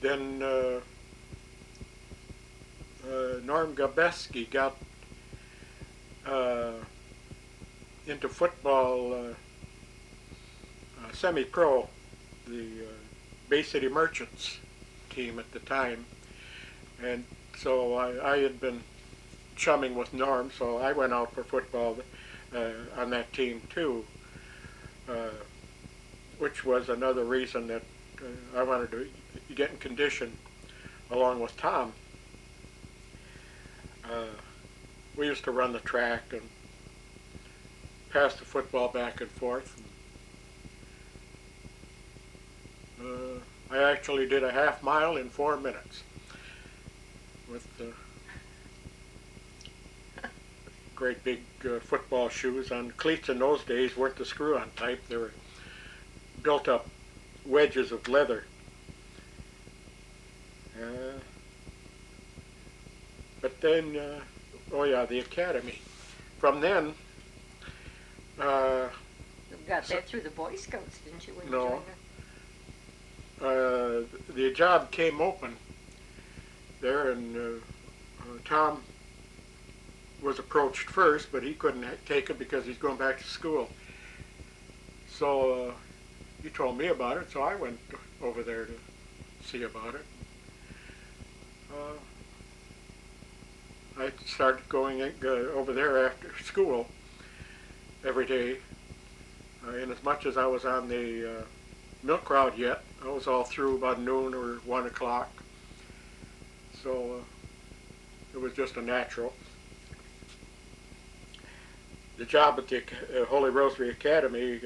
Then Norm Gabeski got uh, into football semi-pro, the Bay City Merchants team at the time, and so I had been chumming with Norm, so I went out for football on that team too, uh, which was another reason that I wanted to get in condition along with Tom. Uh, we used to run the track and pass the football back and forth. I actually did a half mile in 4 minutes with great big football shoes on. Cleats in those days weren't the screw-on type. They were built up wedges of leather. But then, oh yeah, the academy. From then, You got that through the Boy Scouts, didn't you, when you no, joined the job came open there, and Tom was approached first, but he couldn't take it because he's going back to school. So he told me about it, so I went over there to see about it. I started going over there after school every day. And as much as I was on the milk route yet, I was all through about noon or 1 o'clock. So it was just a natural. The job at the Holy Rosary Academy,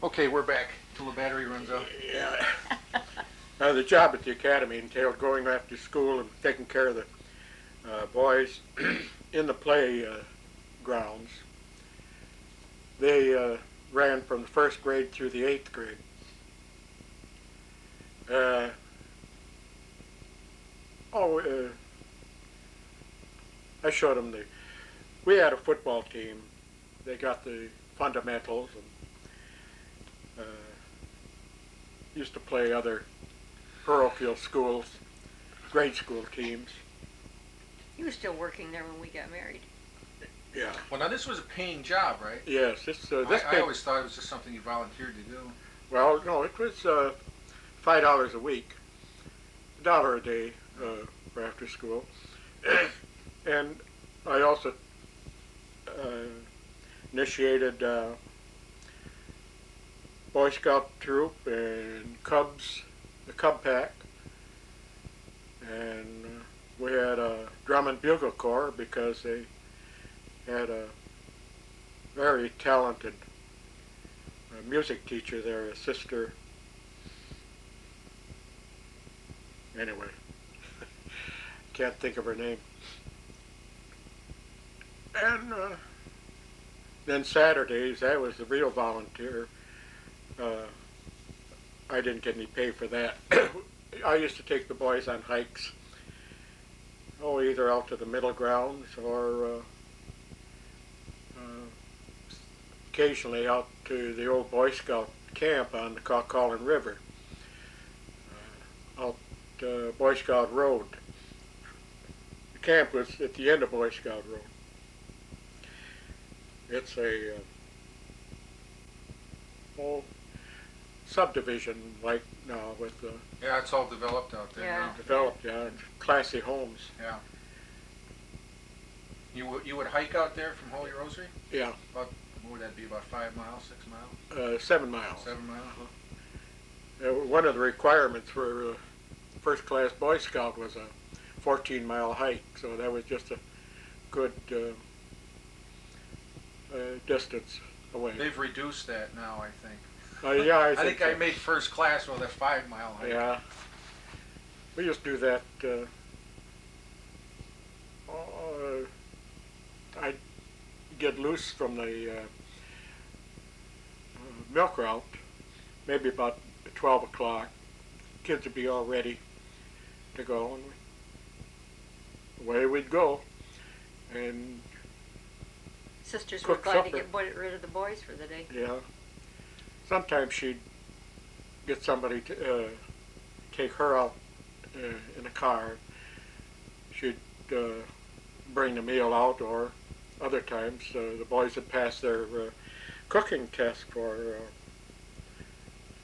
Okay, we're back till the battery runs out. yeah, the job at the academy entailed going after school and taking care of the boys in the play grounds. They ran from the 1st grade through the 8th grade. I showed them we had a football team. They got the fundamentals and used to play other parochial schools, grade school teams. You were still working there when we got married. Yeah. Well, now this was a paying job, right? Yes. I always thought it was just something you volunteered to do. Well, no, it was $5 a week, $1 a day for after school, and I also initiated Boy Scout troop and Cubs, the Cub Pack, and we had a drum and bugle corps because they had a very talented music teacher there, a sister. Anyway, can't think of her name. And then Saturdays, I was the real volunteer. I didn't get any pay for that. I used to take the boys on hikes, either out to the middle grounds or occasionally out to the old Boy Scout camp on the Caucallin River, out Boy Scout Road. The camp was at the end of Boy Scout Road. It's a subdivision like now with Yeah, it's all developed out there Yeah. now. developed, classy homes. Yeah. You would hike out there from Holy Rosary? Yeah, About, what would that be, about 5 miles, 6 miles? 7 miles. 7 miles? One of the requirements for first class Boy Scout was a 14-mile hike, so that was just a good distance away. They've reduced that now, I think. Yeah, I I think so. I made first class with a 5-mile hike. Yeah, we used to do that. I'd get loose from the milk route, maybe about 12 o'clock. Kids would be all ready to go, and away we'd go. And Sisters Cook were glad supper. to get rid of the boys for the day. yeah, sometimes she'd get somebody to take her out in a car. She'd bring the meal out, or other times the boys would pass their cooking test for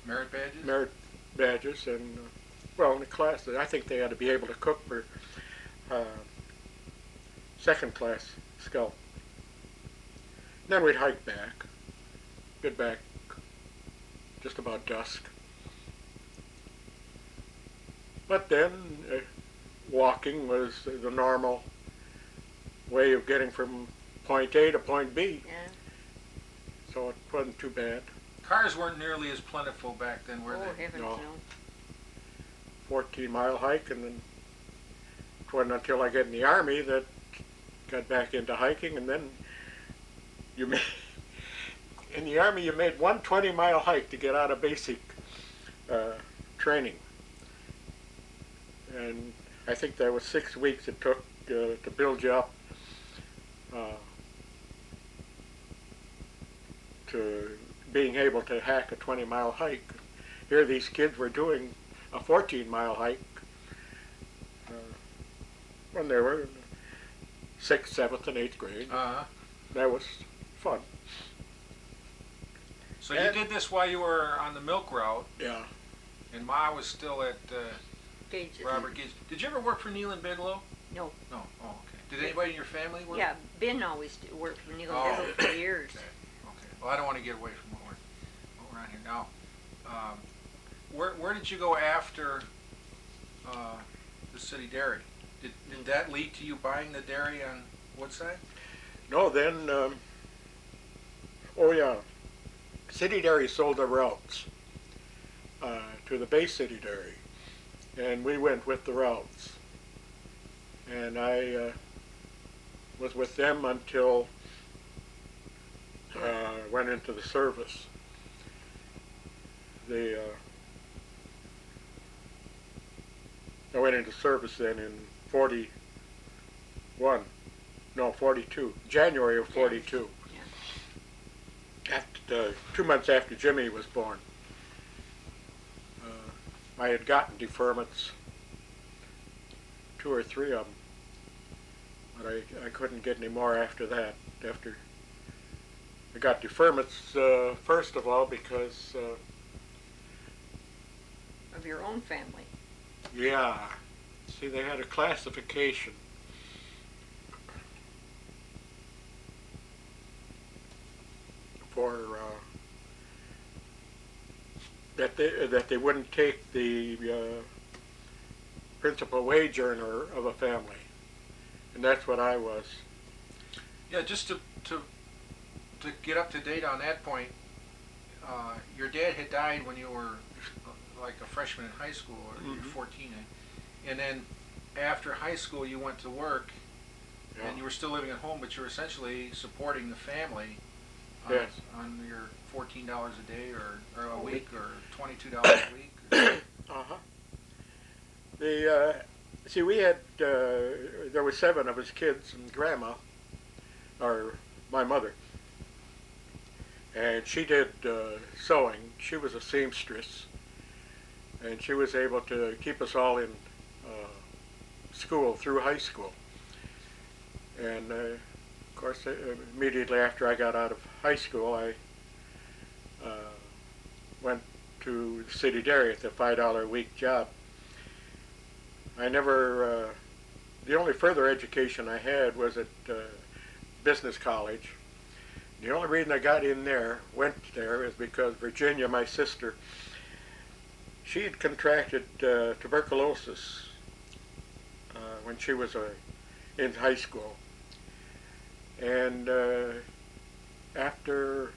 Merit badges? merit badges, and well, in the class, I think they had to be able to cook for second class scout. Then we'd hike back, get back just about dusk. But then walking was the normal way of getting from point A to point B, Yeah. so it wasn't too bad. Cars weren't nearly as plentiful back then, were Oh, they? heavens, No. no. 14-mile hike, and then it wasn't until I got in the Army that got back into hiking, and then you made, in the Army you made one 20-mile hike to get out of basic training. And I think there was 6 weeks it took to build you up to being able to hack a 20-mile hike. Here these kids were doing a 14-mile hike when they were in 6th, 7th, and 8th grade. Uh-huh. That was fun. So And- you did this while you were on the milk route, Yeah. and Ma was still at Gauges. Robert Gage. Did you ever work for Neil and Bigelow? No. No. Oh, okay. Did anybody in your family work? Yeah, Ben always worked for Neil Oh, Bigelow for years. Okay. Okay. Well, I don't want to get away from what we're on here now. Where did you go after the city dairy? Did that lead to you buying the dairy on Woodside? No, then, oh yeah, City Dairy sold the routes to the Bay City Dairy, and we went with the routes. And I was with them until went into the service. I went into service then in 42, January of 42. After 2 months after Jimmy was born. I had gotten deferments, 2 or 3 of them, but I couldn't get any more after that. After I got deferments, first of all, because Of your own family. yeah, see, they had a classification. For that they wouldn't take the principal wage earner of a family, and that's what I was. Yeah, just to get up to date on that point, your dad had died when you were like a freshman in high school, or you were 14, and then after high school you went to work, Yeah. and you were still living at home, but you were essentially supporting the family on, Yes. on your $14 a day or a week or $22 a week. Uh-huh. See, we had, there were 7 of us kids, and Grandma, or my mother, and she did sewing. She was a seamstress, and she was able to keep us all in school through high school. And of course, immediately after I got out of high school, I went to the City Dairy at the $5 a week job. I never, the only further education I had was at business college. The only reason I went there, is because Virginia, my sister, she had contracted tuberculosis when she was in high school. And after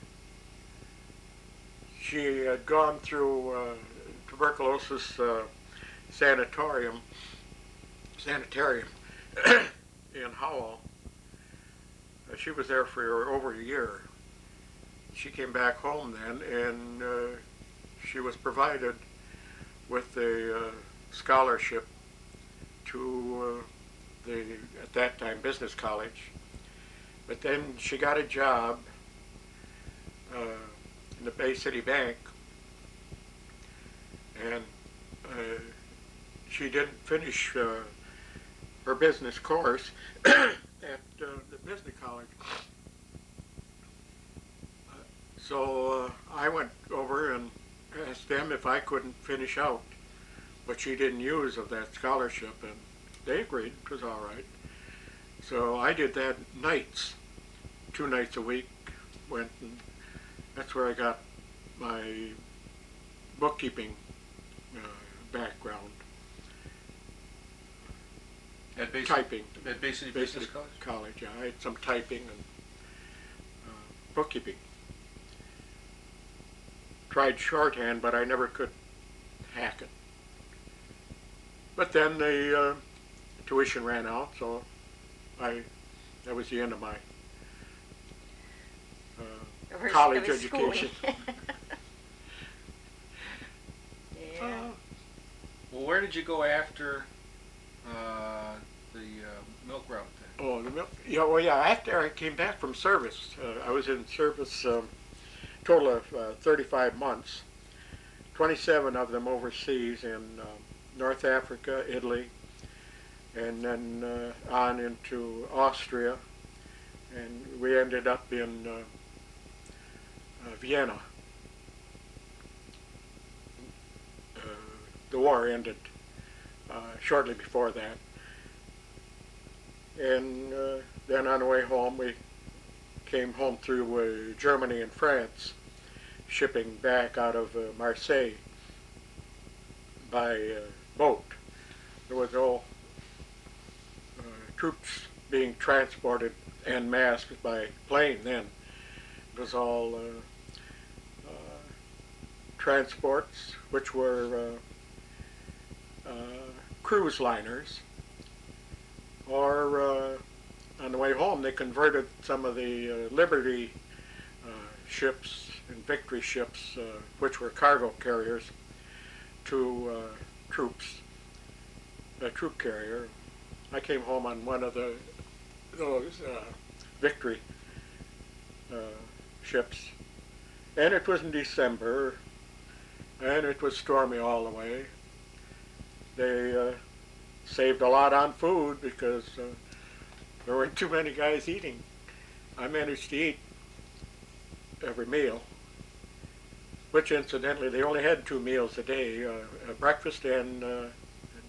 she had gone through tuberculosis sanitarium in Howell, she was there for over a year. She came back home then, and she was provided with a scholarship to at that time, business college. But then she got a job the Bay City Bank, and she didn't finish her business course at the business college. So I went over and asked them if I couldn't finish out what she didn't use of that scholarship, and they agreed. It was all right. So I did that nights, 2 nights a week. Went, and that's where I got my bookkeeping background. At Bay Typing. At Bay City Bay Business City College? College, yeah. I had some typing and bookkeeping. Tried shorthand, but I never could hack it. But then the tuition ran out, so that was the end of my college education. Yeah. Well, where did you go after the milk route then? Oh, the milk. Yeah, well, yeah. After I came back from service, I was in service total of 35 months. 27 of them overseas in North Africa, Italy, and then on into Austria, and we ended up in Vienna. The war ended shortly before that. And then on the way home, we came home through Germany and France, shipping back out of Marseille by boat. There was all troops being transported en masse by plane then. It was all transports, which were cruise liners, or on the way home they converted some of the Liberty ships and Victory ships, which were cargo carriers, to troops, a troop carrier. I came home on one of those Victory ships, and it was in December, and it was stormy all the way. They saved a lot on food because there weren't too many guys eating. I managed to eat every meal, which incidentally they only had 2 meals a day, breakfast and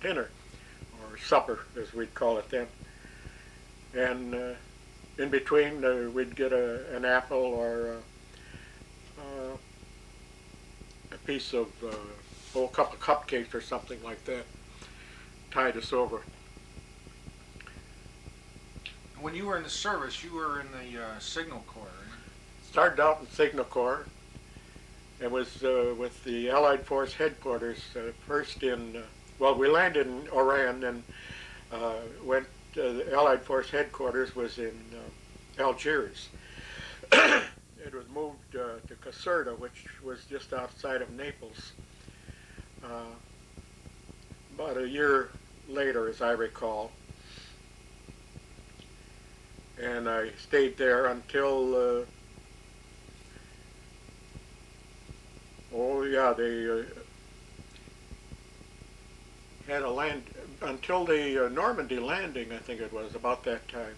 dinner, or supper as we'd call it then. And in between we'd get an apple or a piece of whole cup of cupcakes or something like that, tide us over. When you were in the service, you were in the Signal Corps, right? Started out in Signal Corps. It was with the Allied Force headquarters first in, well, we landed in Oran and went, the Allied Force headquarters was in Algiers. It was moved to Caserta, which was just outside of Naples. About a year later, as I recall. And I stayed there until, they had a land, until the Normandy landing, I think it was, about that time.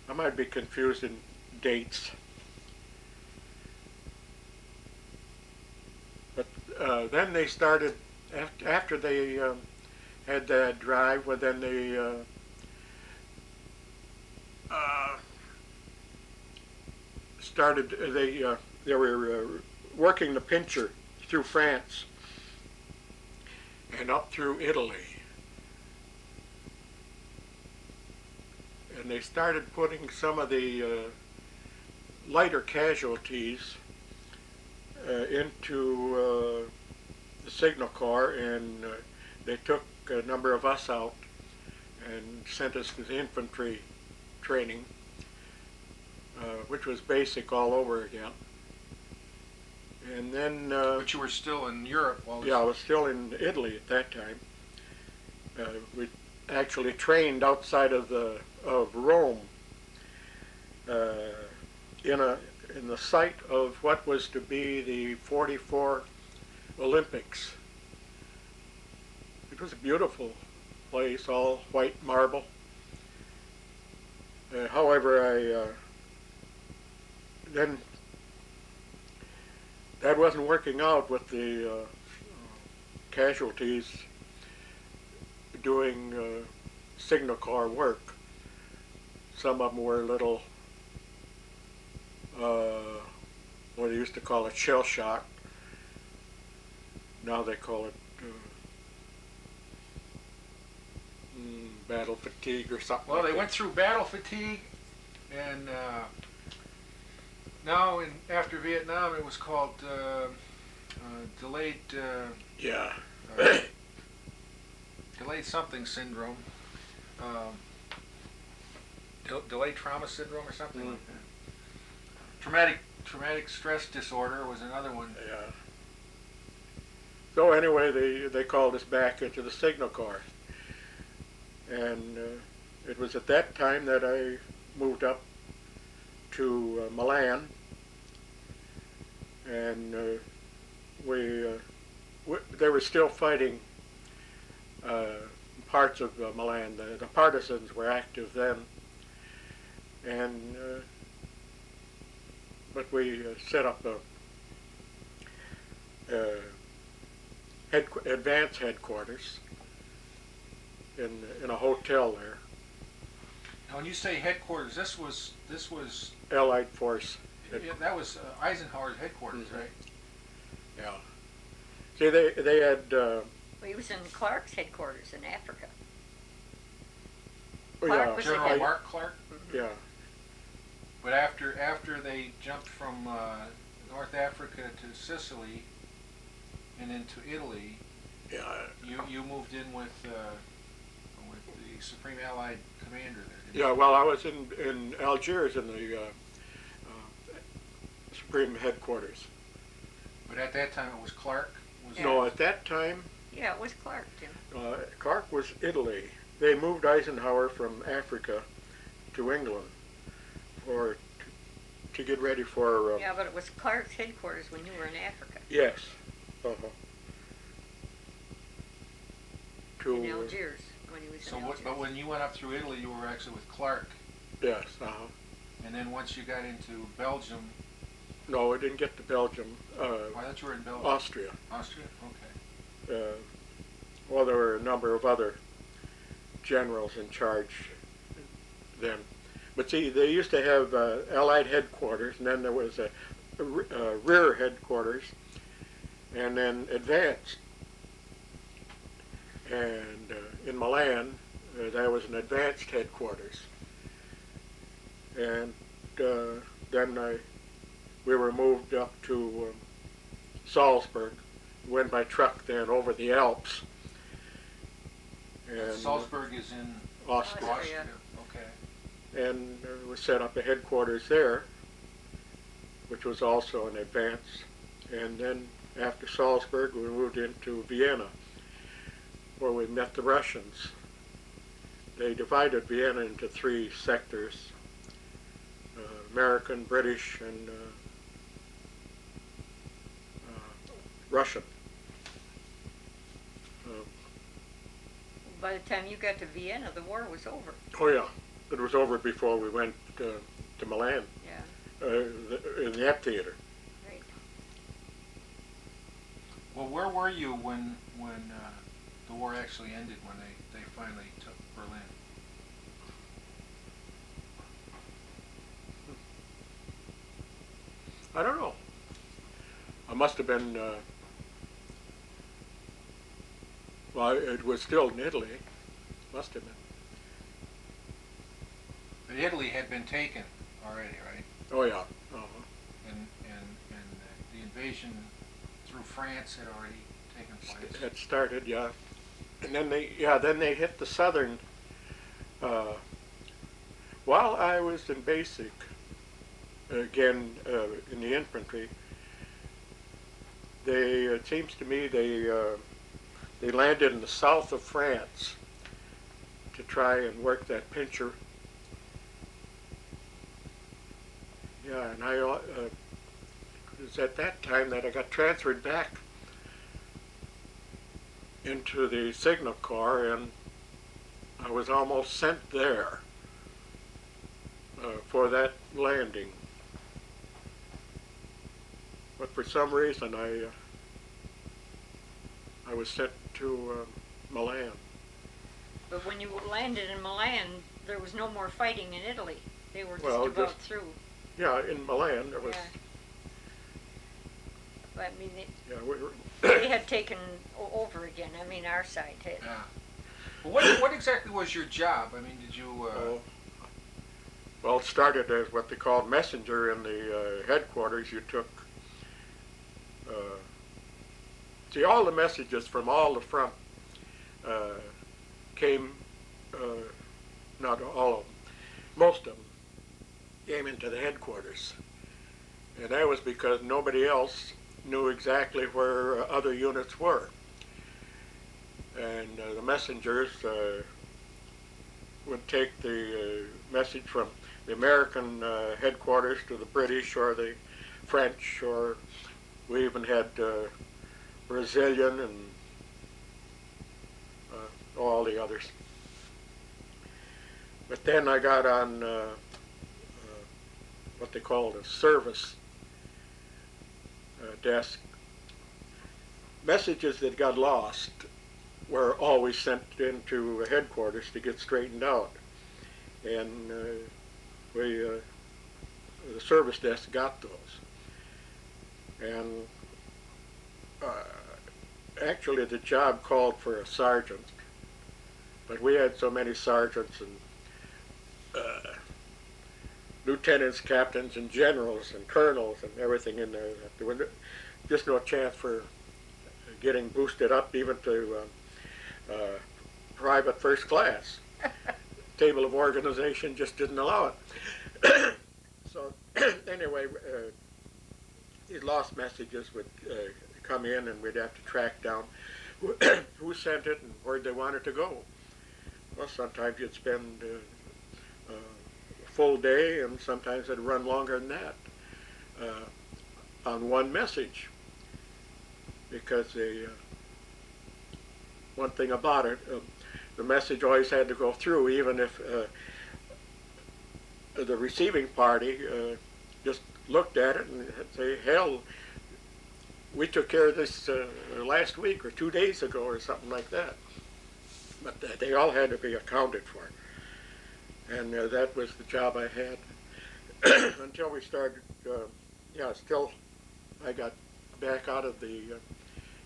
I might be confused in dates. But then they started, after they had that drive, well, then they started, they were working the Pincher through France and up through Italy. And they started putting some of the lighter casualties into the Signal Corps, and they took a number of us out and sent us to the infantry training, which was basic all over again. And then But you were still in Europe while I was still in Italy at that time. We actually trained outside of Rome, in in the site of what was to be the '44 Olympics. It was a beautiful place, all white marble. However, then that wasn't working out with the casualties doing Signal Corps work. Some of them were little, what they used to call it, shell shock. Now they call it battle fatigue or something. Well, like they that. went through battle fatigue, and now after Vietnam, it was called delayed Yeah. delayed something syndrome, delayed trauma syndrome or something like that. Traumatic stress disorder was another one. Yeah. So anyway, they called us back into the Signal Corps, and it was at that time that I moved up to Milan, and they were still fighting parts of Milan. The partisans were active then, and but we set up a advance headquarters in a hotel there. Now, when you say headquarters, this was Allied Force. yeah, that was Eisenhower's headquarters, Mhm. right? Yeah. See, they had. Well, he was in Clark's headquarters in Africa. Clark Yeah, was General ahead. Mark Clark. yeah, But after they jumped from North Africa to Sicily and into Italy, yeah, you moved in with the Supreme Allied Commander there. Didn't yeah. Well, I was in Algiers in the Supreme Headquarters. But at that time it was Clark. Yeah. No, at that time, Yeah, it was Clark, Tim. Clark was Italy. They moved Eisenhower from Africa to England to get ready for. Yeah, but it was Clark's headquarters when you were in Africa. Yes. Uh-huh. In Algiers, when he was So in Algiers. but when you went up through Italy, you were actually with Clark. Yes. Uh-huh. And then once you got into Belgium, No, we didn't get to Belgium. I thought you were in Belgium. Austria. Austria? Okay. Well, there were a number of other generals in charge then. But see, they used to have Allied headquarters, and then there was a rear headquarters, and then advanced. And in Milan, there was an advanced headquarters. And then we were moved up to Salzburg, went by truck then over the Alps. And Salzburg is in Austria. Austria. Okay. And we set up a headquarters there, which was also an advance. And then after Salzburg, we moved into Vienna, where we met the Russians. They divided Vienna into 3 sectors, American, British, and Russian. By the time you got to Vienna, the war was over. Oh yeah, it was over before we went to Milan, Yeah, in the amphitheater. right. Well, where were you when the war actually ended, when they finally took Berlin? I don't know. I must have been, well, it was still in Italy. Must have been. But Italy had been taken already, right? Oh yeah. Uh-huh. And the invasion through France had already taken place. Had started, yeah. And then they hit the southern, while I was in basic, again, in the infantry, it seems to me they landed in the south of France to try and work that pincher. Yeah, Yeah, and it was at that time that I got transferred back into the Signal Corps, and I was almost sent there for that landing. But for some reason, I was sent to Milan. But when you landed in Milan, there was no more fighting in Italy. They were just Well, about just- through. Yeah, in Milan there was. Yeah. But I mean, Yeah, we were, they had taken over again. I mean, our side had. Yeah. Well, what exactly was your job? I mean, did you? Well, it started as what they called messenger in the headquarters. You took. See, all the messages from all the front came. Not all of them. Most of them came into the headquarters, and that was because nobody else knew exactly where other units were. And the messengers would take the message from the American headquarters to the British or the French, or we even had Brazilian and all the others. But then I got on what they called a service desk. Messages that got lost were always sent into headquarters to get straightened out, and the service desk got those. And actually, the job called for a sergeant, but we had so many sergeants and lieutenants, captains, and generals, and colonels, and everything in there that there was just no chance for getting boosted up even to private first class. Table of organization just didn't allow it. So anyway, these lost messages would come in, and we'd have to track down who sent it and where they wanted to go. Well, sometimes you'd spend a full day, and sometimes it'd run longer than that on one message, because one thing about it, the message always had to go through, even if the receiving party just looked at it and say, hell, we took care of this last week or 2 days ago or something like that. But they all had to be accounted for. And that was the job I had until we started, I got back out of the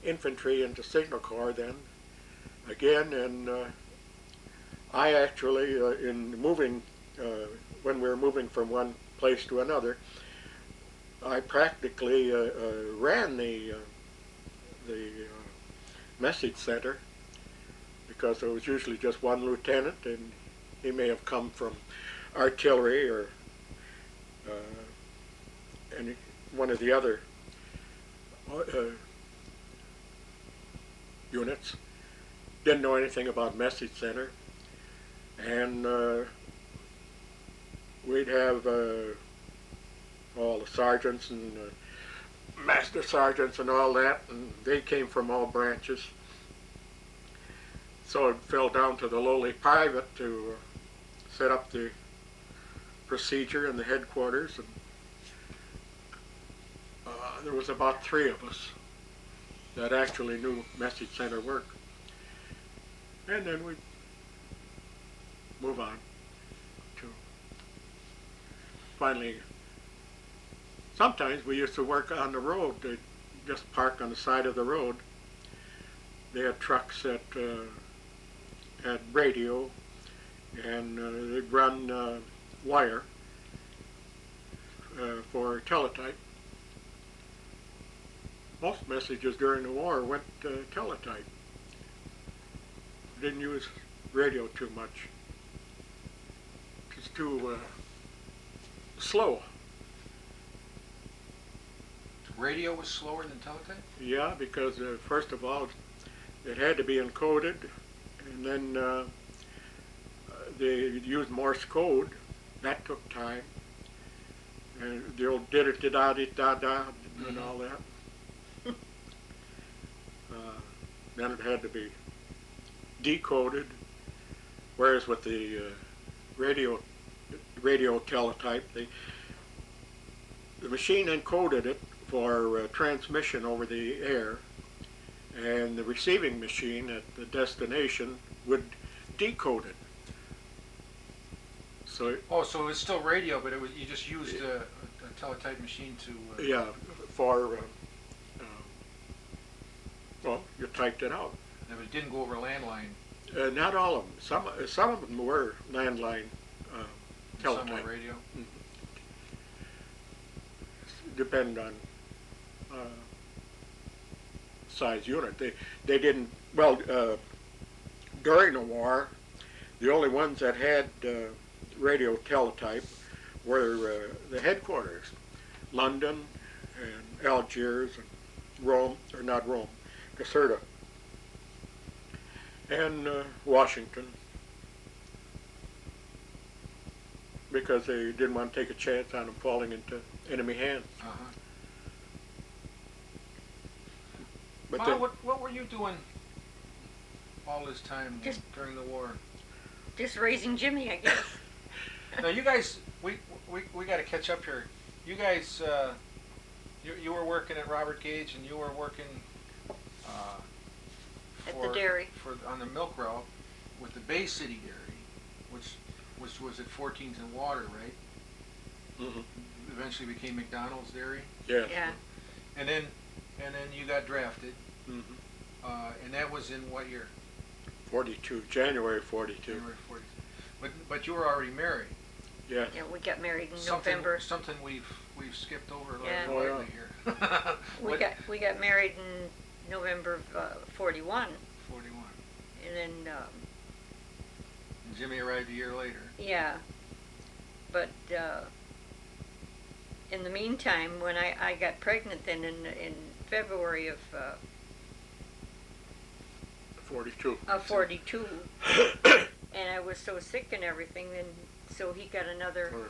infantry into Signal Corps then, again, and I actually, in moving, when we were moving from one place to another, I practically ran the message center, because there was usually just one lieutenant, and he may have come from artillery or any one of the other units. Didn't know anything about message center, and we'd have all the sergeants and master sergeants and all that, and they came from all branches. So it fell down to the lowly private to set up the procedure in the headquarters, and there was about 3 of us that actually knew message center work. And then we'd move on to finally, sometimes we used to work on the road. They'd just park on the side of the road. They had trucks that had radio, and they'd run wire for teletype. Most messages during the war went teletype. Didn't use radio too much. It's too slow. Radio was slower than teletype? Yeah, because first of all, it had to be encoded, and then they used Morse code. That took time. and the old did-it-da-da-da-da and all that. Then it had to be decoded, whereas with the radio teletype, the machine encoded it for transmission over the air, and the receiving machine at the destination would decode it. So So it was still radio, but you just used a teletype machine to. yeah, for well, you typed it out. No, it didn't go over landline. Not all of them. Some of them were landline Some teletype. were radio. Depend on size unit. They didn't, well, during the war, the only ones that had radio teletype were the headquarters, London and Algiers and Rome, or not Rome, Caserta, and Washington, because they didn't want to take a chance on them falling into enemy hands. But Mom, what were you doing all this time Just- during the war? Just raising Jimmy, I guess. Now you guys, we got to catch up here. You guys, you were working at Robert Gage, and you were working At the dairy. on the milk route with the Bay City Dairy, which was at 14th and Water, right? Mm-hmm. Eventually became McDonald's Dairy, Yes. Yeah. and then you got drafted, Mm-hmm. and that was in what year? 42, January 42. January 42. But you were already married. Yes. Yeah, we got married in Something November. we've skipped over Yeah. Oh, yeah. lately here. We got married in November of 41, 41. and then And Jimmy arrived a year later. yeah, but in the meantime, when I got pregnant, then in February of 42. 42, and I was so sick and everything, then so he got another. Or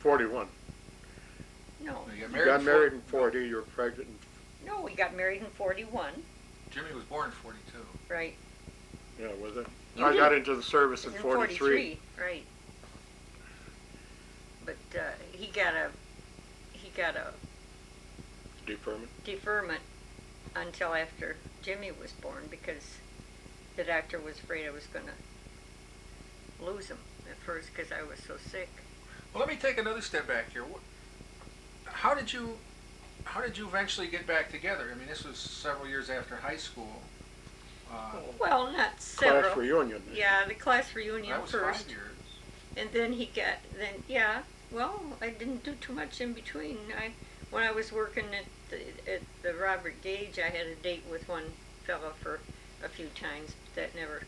41. No, You You got married in 40, you were pregnant no, we got married in 41, Jimmy was born in 42. right? in, yeah, was it? You I got did. into the service in 43. Right? But he got a Deferment. deferment until after Jimmy was born because the doctor was afraid I was going to lose him at first because I was so sick. Well, let me take another step back here. How did you eventually get back together? I mean, this was several years after high school. Well, not several. Class reunion. Yeah, the class reunion That was first, 5 years. and then well, I didn't do too much in between. When I was working at the Robert Gage, I had a date with one fella for a few times, but that never.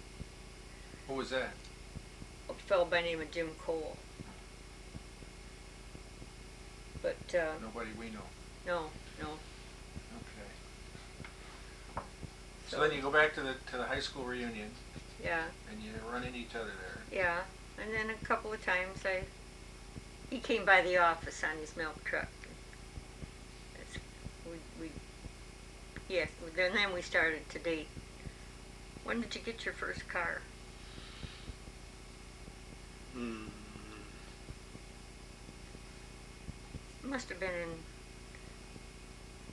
What was that? A fellow by the name of Jim Cole. But Nobody we know. no. Okay. So then you go back to the high school reunion, Yeah, and you run into each other there. yeah. And then a couple of times he came by the office on his milk truck. Then we started to date. When did you get your first car? Mm. It must have been in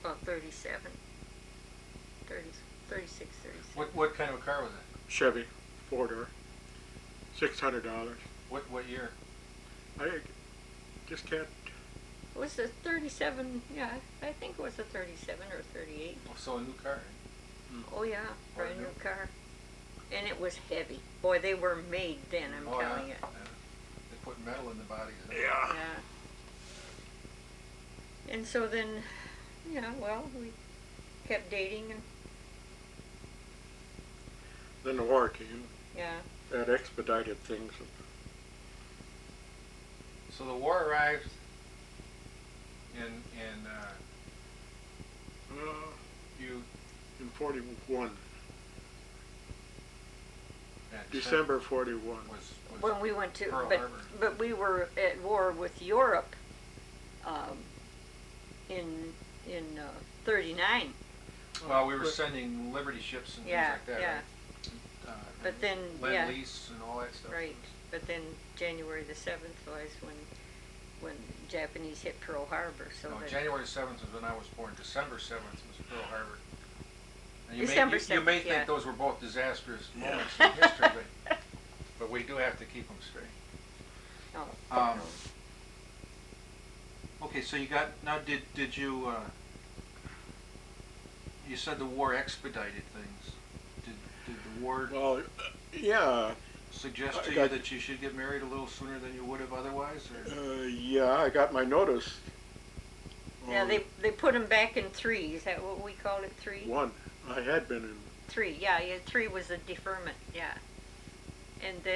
about 37, 36, 37. What kind of a car was it? Chevy, 4-door, $600. What year? I just can't. It was a 37, yeah, I think it was a 37 or 38. Oh, so a new car. Oh yeah, brand Brand new new. car. And it was heavy. Boy, they were made then, I'm Oh, telling yeah. you. Yeah. They put metal in the bodies. Yeah. Yeah. And so then, well, we kept dating and Then the war came. yeah. That expedited things. So the war arrived in you In 41. at December 41. was When we went to, Pearl but Harbor. but we were at war with Europe in 39. Well, we were sending Liberty ships and Yeah, things like that. yeah. Right? But then, Lend yeah, lease and all that stuff. right. But then January the 7th was when Japanese hit Pearl Harbor. So No, that January 7th was when I was born. December 7th was Pearl Harbor. And December you may 7th, think yeah. those were both disastrous moments in history, but we do have to keep them straight. Oh, Um, no. Okay, so you got, now did you, you said the war expedited things. Did the war Well, yeah, suggest I to you got- that you should get married a little sooner than you would have otherwise? Or? yeah, I got my notice. Yeah, on they put them back in 3. Is that what we called it? 3? one. I had been in 3. Yeah, 3 was the deferment. Yeah, and then.